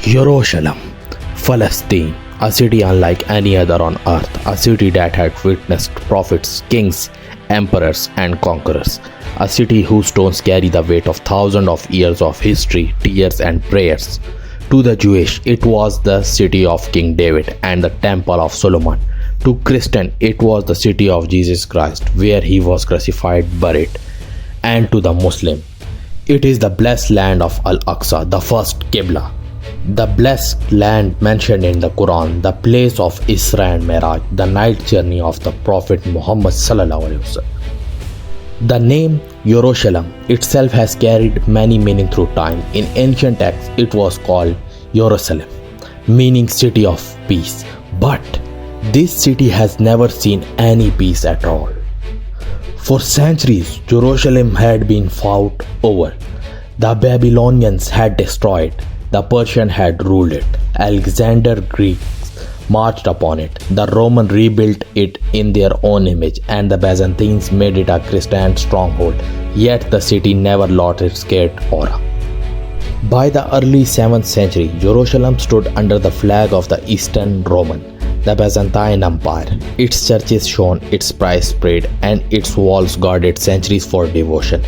Jerusalem, Palestine, a city unlike any other on earth, a city that had witnessed prophets, kings, emperors, and conquerors, a city whose stones carry the weight of thousands of years of history, tears, and prayers. To the Jewish, it was the city of King David and the Temple of Solomon. To Christian, it was the city of Jesus Christ, where he was crucified, buried. And to the Muslim, it is the blessed land of Al-Aqsa, the first Qibla. The blessed land mentioned in the Quran, the place of Isra and Miraj, the night journey of the Prophet Muhammad sallallahu alaihi wasallam. The name Jerusalem itself has carried many meanings through time. In ancient texts, it was called Jerusalem, meaning city of peace. But this city has never seen any peace at all. For centuries, Jerusalem had been fought over. The Babylonians had destroyed. The Persians had ruled it. Alexander Greeks marched upon it. The Romans rebuilt it in their own image, and the Byzantines made it a Christian stronghold. Yet the city never lost its sacred aura. By the early 7th century, Jerusalem stood under the flag of the Eastern Roman, the Byzantine Empire. Its churches shone, its pride spread, and its walls guarded centuries for devotion.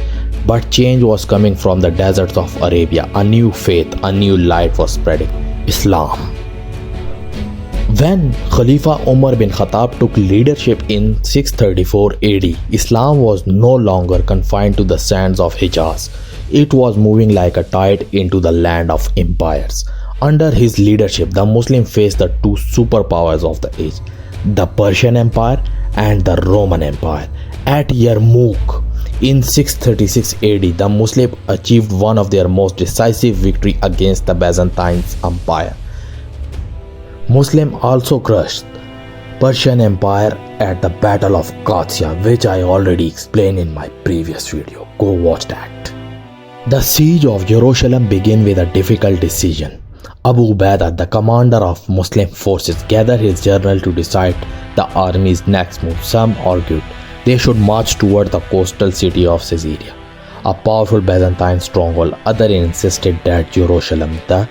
But change was coming from the deserts of Arabia. A new faith, a new light was spreading: Islam. When Khalifa Umar bin Khattab took leadership in 634 AD, Islam was no longer confined to the sands of Hijaz. It was moving like a tide into the land of empires. Under his leadership, the Muslims faced the two superpowers of the age, the Persian Empire and the Roman Empire. At Yarmouk, in 636 AD, the Muslims achieved one of their most decisive victory against the Byzantine Empire. Muslims also crushed Persian Empire at the Battle of Qadsia, which I already explained in my previous video. Go watch that. The siege of Jerusalem began with a difficult decision. Abu Ubaidah, the commander of Muslim forces, gathered his general to decide the army's next move. Some argued they should march toward the coastal city of Caesarea, a powerful Byzantine stronghold. Others insisted that Jerusalem, the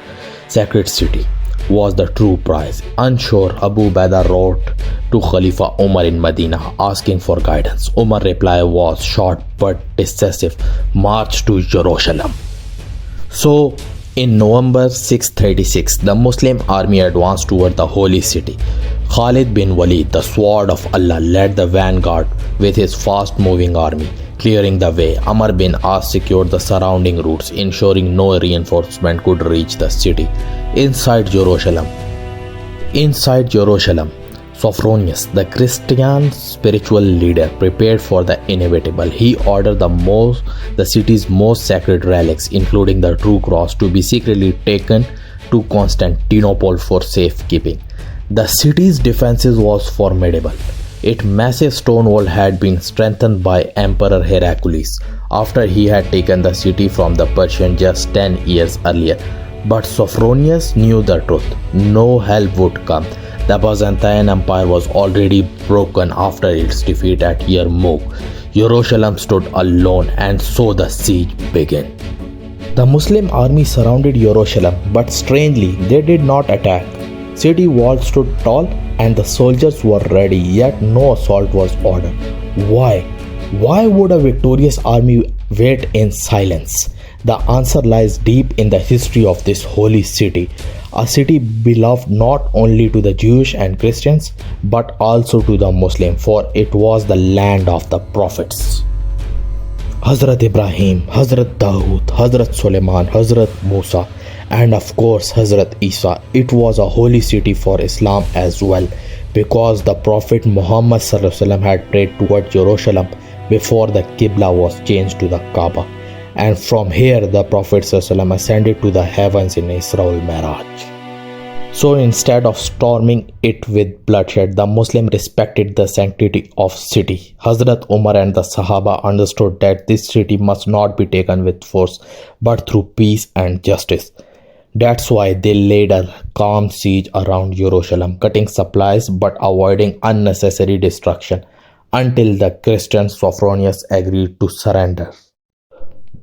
sacred city, was the true prize. Unsure, Abu Ubaidah wrote to Khalifa Umar in Medina asking for guidance. Umar's reply was short but decisive: march to Jerusalem. So, in November 636, the Muslim army advanced toward the holy city. Khalid bin Walid, the sword of Allah, led the vanguard with his fast-moving army, clearing the way. Amr bin As secured the surrounding routes, ensuring no reinforcement could reach the city. Inside Jerusalem, Sophronius, the Christian spiritual leader, prepared for the inevitable. He ordered the city's most sacred relics, including the true cross, to be secretly taken to Constantinople for safekeeping. The city's defenses was formidable. Its massive stone wall had been strengthened by Emperor Heraclius after he had taken the city from the Persians just 10 years earlier. But Sophronius knew the truth. No help would come. The Byzantine Empire was already broken after its defeat at Yarmouk. Jerusalem stood alone, and so the siege began. The Muslim army surrounded Jerusalem, but strangely, they did not attack. City walls stood tall and the soldiers were ready, yet no assault was ordered. Why? Why would a victorious army wait in silence? The answer lies deep in the history of this holy city, a city beloved not only to the Jewish and Christians, but also to the Muslim, for it was the land of the prophets. Hazrat Ibrahim, Hazrat Dawood, Hazrat Suleiman, Hazrat Musa, and of course Hazrat Isa. It was a holy city for Islam as well, because the Prophet Muhammad ﷺ had prayed toward Jerusalem before the Qibla was changed to the Kaaba, and from here the Prophet ﷺ ascended to the heavens in Isra al-Miraj. So instead of storming it with bloodshed, the Muslims respected the sanctity of city. Hazrat Umar and the Sahaba understood that this city must not be taken with force, but through peace and justice. That's why they laid a calm siege around Jerusalem, cutting supplies but avoiding unnecessary destruction, until the Christian Sophronius agreed to surrender.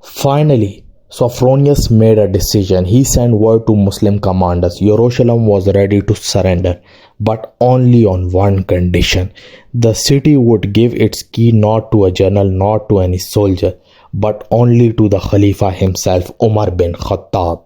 Finally, Sophronius made a decision. He sent word to Muslim commanders. Jerusalem was ready to surrender, but only on one condition. The city would give its key not to a general, not to any soldier, but only to the Khalifa himself, Umar bin Khattab.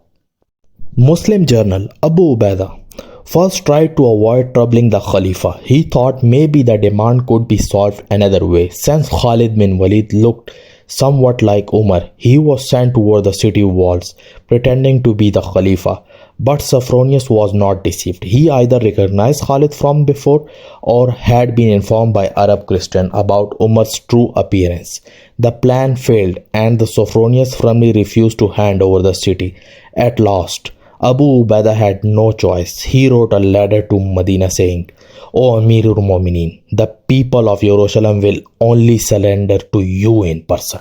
Muslim journal Abu Ubaidah first tried to avoid troubling the Khalifa. He thought maybe the demand could be solved another way. Since Khalid bin Walid looked somewhat like Umar, he was sent toward the city walls, pretending to be the Khalifa. But Sophronius was not deceived. He either recognized Khalid from before or had been informed by Arab Christian about Umar's true appearance. The plan failed and the Sophronius firmly refused to hand over the city. At last, Abu Ubaidah had no choice. He wrote a letter to Medina saying, O Amirul Mu'mineen, the people of Jerusalem will only surrender to you in person.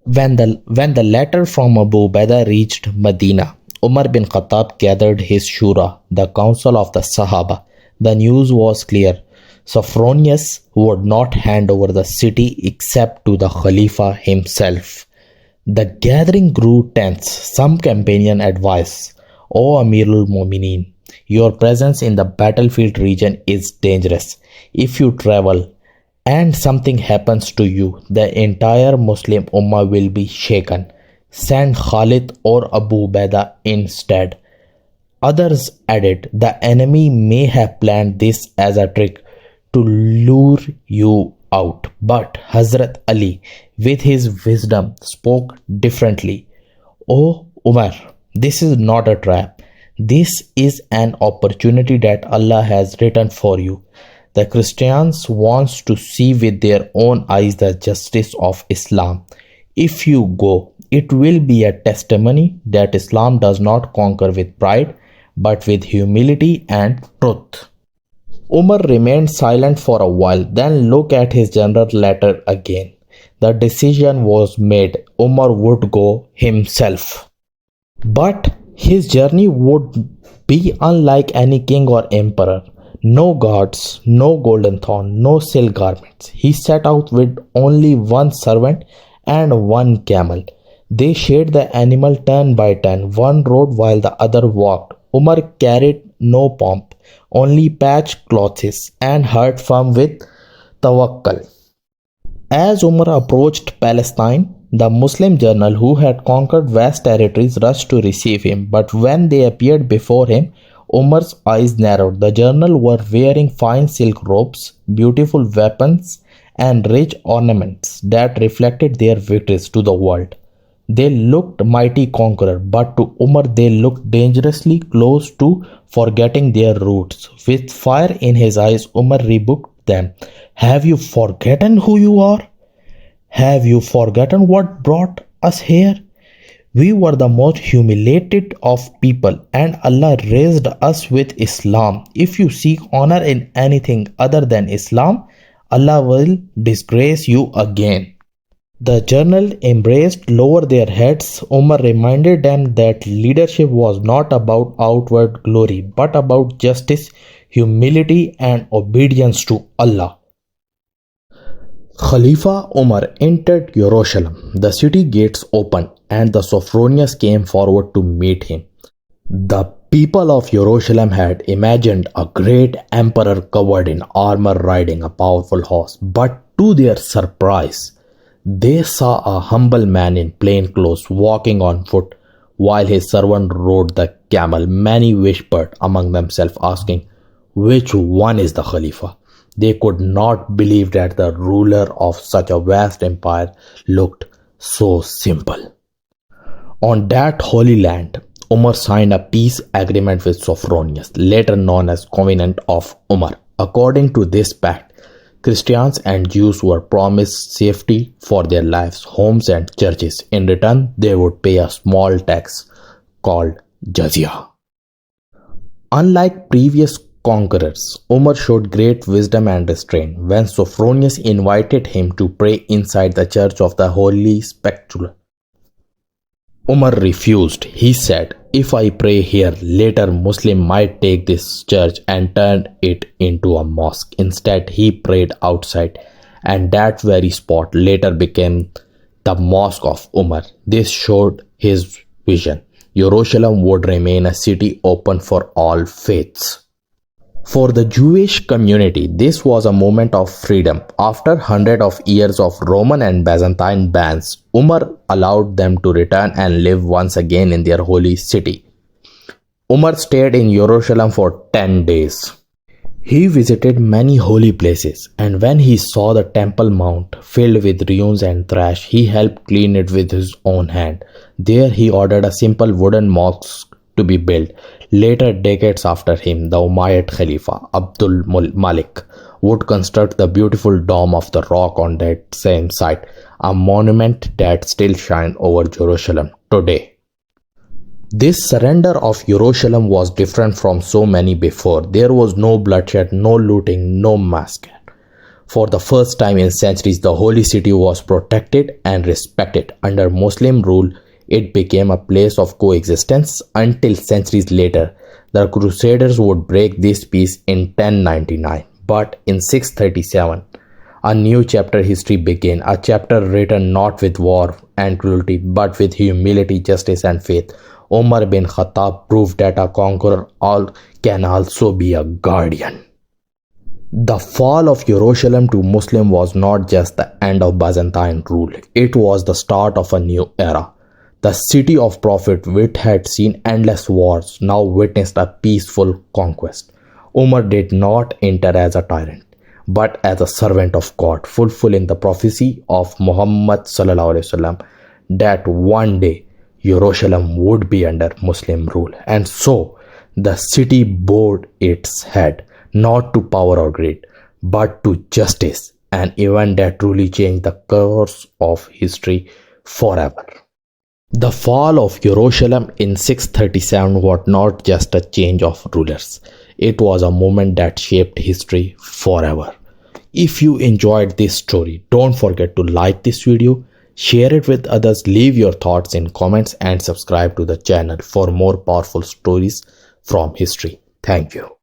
When the letter from Abu Ubaidah reached Medina, Umar bin Khattab gathered his shura, the council of the Sahaba. The news was clear. Sophronius would not hand over the city except to the Khalifa himself. The gathering grew tense. Some companion advised, O Amirul Mu'mineen, your presence in the battlefield region is dangerous. If you travel and something happens to you, the entire Muslim Ummah will be shaken. Send Khalid or Abu Ubaidah instead. Others added, the enemy may have planned this as a trick to lure you out. But Hazrat Ali, with his wisdom, spoke differently. O Umar, this is not a trap. This is an opportunity that Allah has written for you. The Christians want to see with their own eyes the justice of Islam. If you go, it will be a testimony that Islam does not conquer with pride, but with humility and truth. Umar remained silent for a while, then looked at his general letter again. The decision was made. Umar would go himself. But his journey would be unlike any king or emperor. No guards, no golden thorn, no silk garments. He set out with only one servant and one camel. They shared the animal turn by turn. One rode while the other walked. Umar carried no pomp, only patched clothes and heart firm with tawakkul. As Umar approached Palestine, the Muslim general who had conquered vast territories rushed to receive him, but when they appeared before him, Umar's eyes narrowed. The general were wearing fine silk robes, beautiful weapons, and rich ornaments that reflected their victories to the world. They looked mighty conqueror, but to Umar they looked dangerously close to forgetting their roots. With fire in his eyes, Umar rebuked them. Have you forgotten who you are? Have you forgotten what brought us here? We were the most humiliated of people, and Allah raised us with Islam. If you seek honor in anything other than Islam, Allah will disgrace you again. The general embraced, lowered their heads. Umar reminded them that leadership was not about outward glory, but about justice, humility, and obedience to Allah. Khalifa Umar entered Jerusalem. The city gates opened, and the Sophronius came forward to meet him. The people of Jerusalem had imagined a great emperor covered in armor riding a powerful horse, but to their surprise, they saw a humble man in plain clothes walking on foot while his servant rode the camel. Many whispered among themselves, asking, which one is the Khalifa? They could not believe that the ruler of such a vast empire looked so simple. On that holy land, Umar signed a peace agreement with Sophronius, later known as Covenant of Umar. According to this pact, Christians and Jews were promised safety for their lives, homes and churches. In return, they would pay a small tax called jizya. Unlike previous conquerors, Umar showed great wisdom and restraint. When Sophronius invited him to pray inside the church of the Holy Sepulchre, Umar refused. He said, if I pray here, later Muslim might take this church and turn it into a mosque. Instead, he prayed outside, and that very spot later became the Mosque of Umar. This showed his vision. Jerusalem would remain a city open for all faiths. For the Jewish community, this was a moment of freedom. After hundreds of years of Roman and Byzantine bans, Umar allowed them to return and live once again in their holy city. Umar stayed in Jerusalem for 10 days. He visited many holy places, and when he saw the Temple Mount filled with ruins and trash, he helped clean it with his own hand. There he ordered a simple wooden mosque to be built. Later, decades after him, the Umayyad Khalifa Abdul Malik would construct the beautiful Dome of the Rock on that same site, a monument that still shines over Jerusalem today. This surrender of Jerusalem was different from so many before. There was no bloodshed, no looting, no massacre. For the first time in centuries, the holy city was protected and respected. Under Muslim rule, it became a place of coexistence until centuries later, the Crusaders would break this peace in 1099. But in 637, a new chapter history began, a chapter written not with war and cruelty, but with humility, justice, and faith. Umar bin Khattab proved that a conqueror can also be a guardian. The fall of Jerusalem to Muslim was not just the end of Byzantine rule, it was the start of a new era. The city of Prophet, which had seen endless wars, now witnessed a peaceful conquest. Umar did not enter as a tyrant, but as a servant of God, fulfilling the prophecy of Muhammad ﷺ that one day Jerusalem would be under Muslim rule. And so the city bowed its head, not to power or greed, but to justice, an event that truly changed the course of history forever. The fall of Jerusalem in 637 was not just a change of rulers, it was a moment that shaped history forever. If you enjoyed this story, don't forget to like this video, share it with others, leave your thoughts in comments, and subscribe to the channel for more powerful stories from history. Thank you.